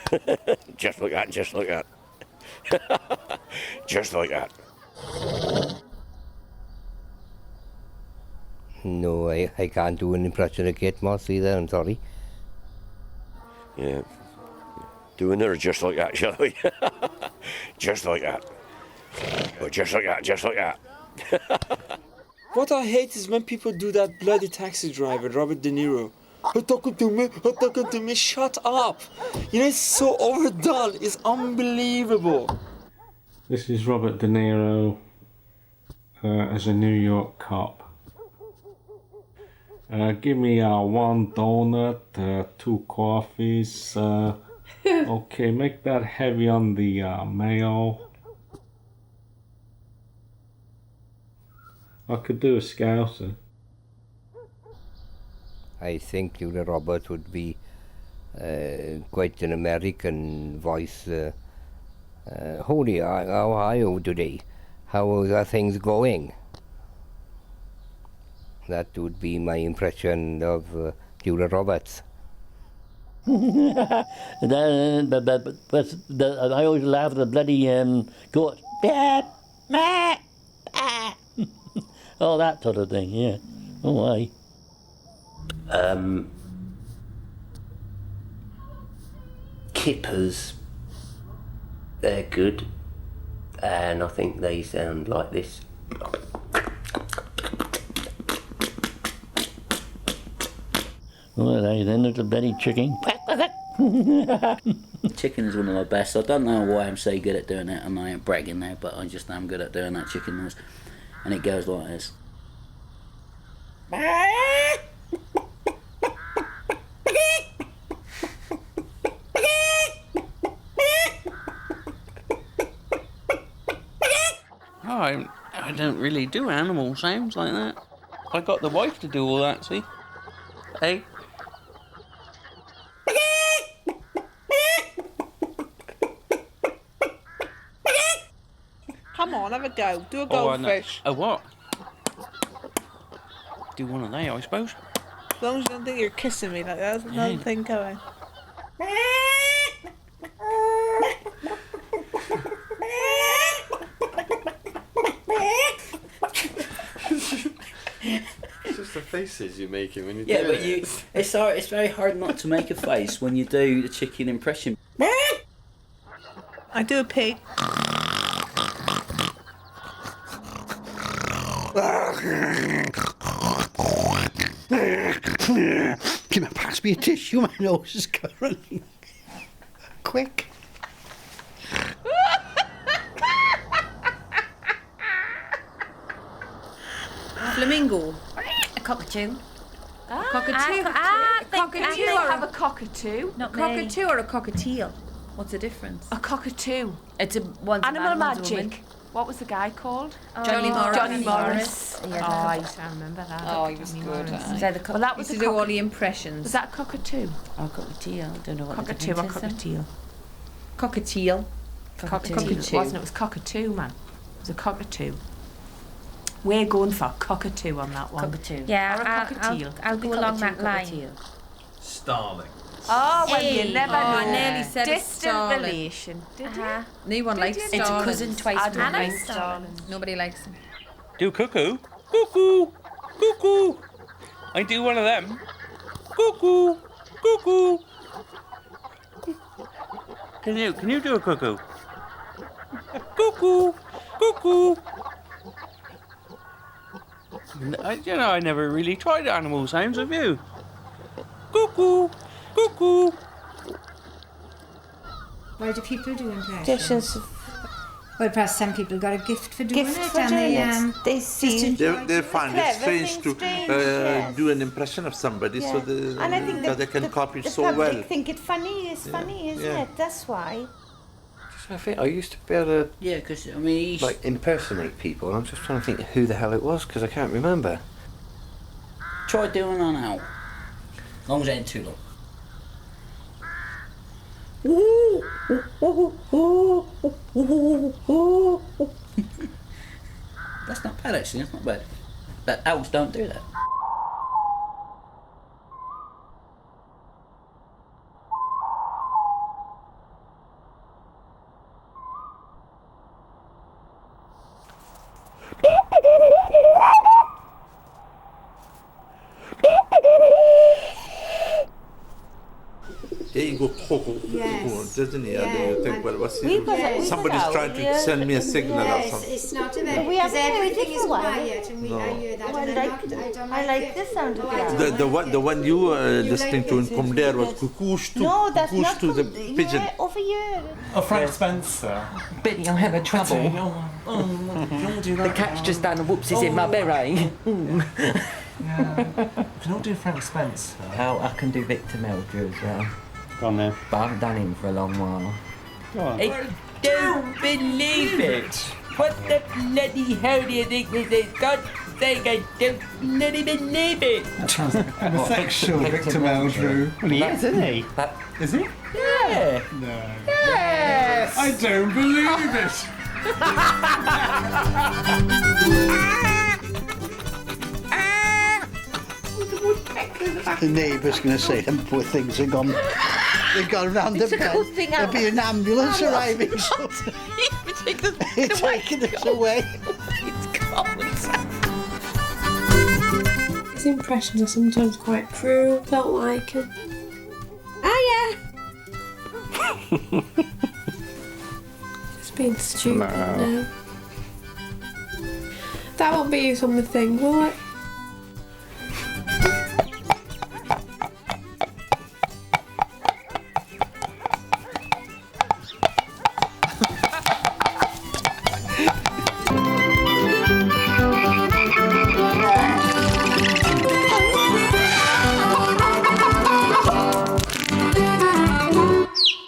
S16: Just like that, just like that. Just like that.
S18: No, I can't do an impression of Kate Moss either, I'm sorry.
S16: Yeah. Doing her just like that, shall we? Just like that. Or just like that, just like that.
S14: What I hate is when people do that bloody taxi driver, Robert De Niro. Talking to me, shut up! You know, it's so overdone, it's unbelievable.
S19: This is Robert De Niro
S1: as a New York cop. Give me 1 donut, 2 coffees. Okay, make that heavy on the mayo. I could do a Scouser.
S18: I think Julia Roberts would be quite an American voice. Holy, how are you today? How are things going? That would be my impression of Julia Roberts.
S7: But I always laugh at the bloody goat. Oh, that sort of thing, yeah. Oh, aye.
S9: Kippers, they're good, and I think they sound like this.
S7: Well, then there's a bloody chicken.
S26: Chicken is one of my best. I don't know why I'm so good at doing it, and I ain't bragging now, but I just am good at doing that chicken noise. And it goes like this.
S14: Oh, I don't really do animal sounds like that. I got the wife to do all that, see? Hey?
S12: Come on, have a go. Do a
S14: Oh, I know.
S12: goldfish.
S14: A what? Do one of they, I suppose.
S12: As long as you don't think you're kissing me like that, there's another thing going.
S19: It's just the faces you're making when you
S26: Yeah,
S19: do
S26: but
S19: it.
S26: it's very hard not to make a face when you do the chicken impression.
S12: I do a pig.
S27: Come on, pass me a tissue. My nose is curling. Quick.
S20: Flamingo.
S22: A cockatoo.
S20: A cockatoo.
S22: I think
S20: cockatoo
S22: they
S20: or have a cockatoo.
S22: Not
S20: a cockatoo or a cockatiel. What's the difference? A cockatoo.
S22: It's one's
S20: Animal
S22: a man, one's a woman.
S20: Magic. What was the guy called?
S22: Johnny Morris.
S20: Johnny Morris.
S22: Yeah,
S20: Oh, I used to remember that. Oh, he was Johnny good. Morris.
S22: So the
S20: Well, that was used a to do all the impressions. Was that a cockatoo?
S22: Or cockatiel. I don't know what
S20: Cockatoo
S22: the
S20: or
S22: difference is then.
S20: cockatiel? Cockatiel.
S22: Cockatoo.
S20: Wasn't it? It was cockatoo, man. It was a cockatoo. We're going for cockatoo on that one.
S22: Cockatoo.
S20: Yeah, or a
S22: I'll-
S20: cockatiel.
S22: I'll go along that line.
S20: Cockatiel.
S10: Starling.
S20: Oh, well,
S22: Hey.
S20: you never
S22: Oh,
S20: know.
S22: I nearly
S20: said
S22: it's
S20: distant
S22: starling.
S20: relation. Did you? No one Did likes you?
S22: It's a
S20: starlings.
S22: cousin twice
S20: I
S22: more
S20: don't like
S22: nice.
S20: starlings. Nobody likes them.
S14: Do cuckoo. Cuckoo. Cuckoo. I do one of them. Cuckoo. Cuckoo. Can you do a cuckoo? Cuckoo. Cuckoo. I never really tried animal sounds, have you? Cuckoo. Cuckoo.
S23: Why do people do impressions?
S22: Impressions.
S23: Well, perhaps some people got a gift for doing
S22: Gift
S23: it,
S22: for
S23: and
S22: doing
S23: they
S22: it. They
S23: just
S22: see.
S23: enjoy
S15: They find it
S22: Clever,
S15: strange to
S22: strange, yes.
S15: do an impression of somebody
S22: Yeah.
S15: so
S22: And I think
S15: that they can copy it
S22: the
S15: so
S22: public
S15: well.
S22: think it funny. It's funny, isn't
S15: Yeah.
S22: it? That's why.
S19: I think I used to be able to
S26: Yeah, because I mean,
S19: like impersonate people, and I'm just trying to think who the hell it was because I can't remember.
S26: try doing that now. As long as it ain't too long. That's not bad actually, that's not bad. But owls don't do that.
S15: he goes, doesn't he? And you think, well, what's he
S3: We've got
S15: doing?
S3: it-
S15: Somebody's trying to send me a signal or
S23: Yes,
S15: something.
S23: it's not a very
S3: We haven't
S23: because
S3: heard
S23: everything
S3: it
S23: is
S3: for a while.
S23: quiet and
S15: No.
S23: I hear that.
S3: Oh, I
S23: and
S3: like-
S23: I don't
S3: I like the sound of that.
S15: The one you were listening to in Come There was Cuckoo's to,
S3: No, that's
S15: Cuckoo's
S3: not
S15: to the
S3: from-
S15: pigeon.
S3: Yeah, over here.
S10: Oh, Frank Spencer.
S2: Biddy, I'm having trouble. The cat's just done whoopsies in my beret.
S10: You can all do Frank Spencer.
S2: Oh, I can do Victor Meldrew as well.
S7: Go on then.
S2: But I haven't done him for a long while.
S7: Go on.
S2: I don't believe it. What the bloody hell do you think this is? God's sake, I don't bloody believe it.
S10: That sounds like a sexual Victor Meldrew.
S7: Well, he is, isn't he?
S10: Is he?
S2: Yeah.
S10: No.
S3: Yes.
S10: I don't believe it.
S4: The neighbour's going to say them poor things have gone. They've gone round the
S3: It's a
S4: bend.
S3: good thing
S4: There'll be an ambulance arriving. It's taking us away.
S6: His impressions are sometimes quite cruel. Don't like him. Ah, yeah. It's being stupid now. That won't be used on the thing, will it?